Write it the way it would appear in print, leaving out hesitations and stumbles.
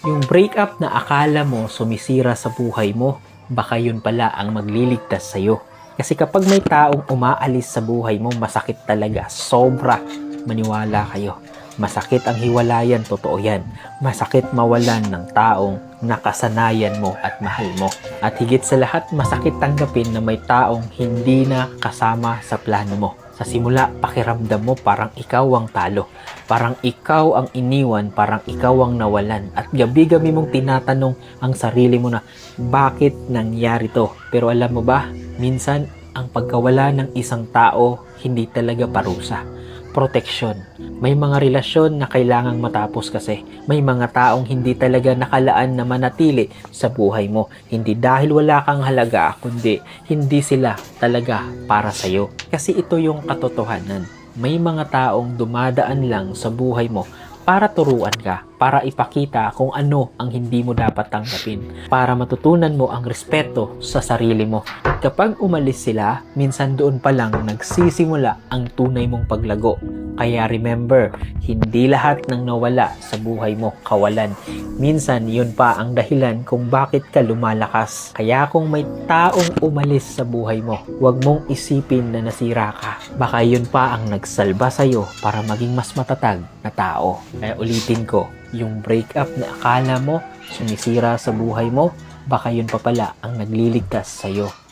Yung breakup na akala mo sumisira sa buhay mo, baka yun pala ang magliligtas sa'yo. Kasi kapag may taong umaalis sa buhay mo, masakit talaga. Sobra. Maniwala kayo. Masakit ang hiwalayan, totoo yan. Masakit mawalan ng taong nakasanayan mo at mahal mo. At higit sa lahat, masakit tanggapin na may taong hindi na kasama sa plano mo. Sa simula, pakiramdam mo parang ikaw ang talo. Parang ikaw ang iniwan, parang ikaw ang nawalan. At gabi-gabi mong tinatanong ang sarili mo na, bakit nangyari to? Pero alam mo ba, minsan ang pagkawala ng isang tao, hindi talaga parusa. Proteksyon. May mga relasyon na kailangang matapos kasi. May mga taong hindi talaga nakalaan na manatili sa buhay mo. Hindi dahil wala kang halaga, kundi hindi sila talaga para sa'yo. Kasi ito yung katotohanan. May mga taong dumadaan lang sa buhay mo para turuan ka, para ipakita kung ano ang hindi mo dapat tanggapin, para matutunan mo ang respeto sa sarili mo. At kapag umalis sila, minsan doon pa lang nagsisimula ang tunay mong paglago. Kaya remember, hindi lahat ng nawala sa buhay mo kawalan. Minsan, yun pa ang dahilan kung bakit ka lumalakas. Kaya kung may taong umalis sa buhay mo, huwag mong isipin na nasira ka. Baka yun pa ang nagsalba sa'yo para maging mas matatag na tao. Kaya ulitin ko, yung breakup na akala mo sumisira sa buhay mo, baka yun pa pala ang nagliligtas sa'yo.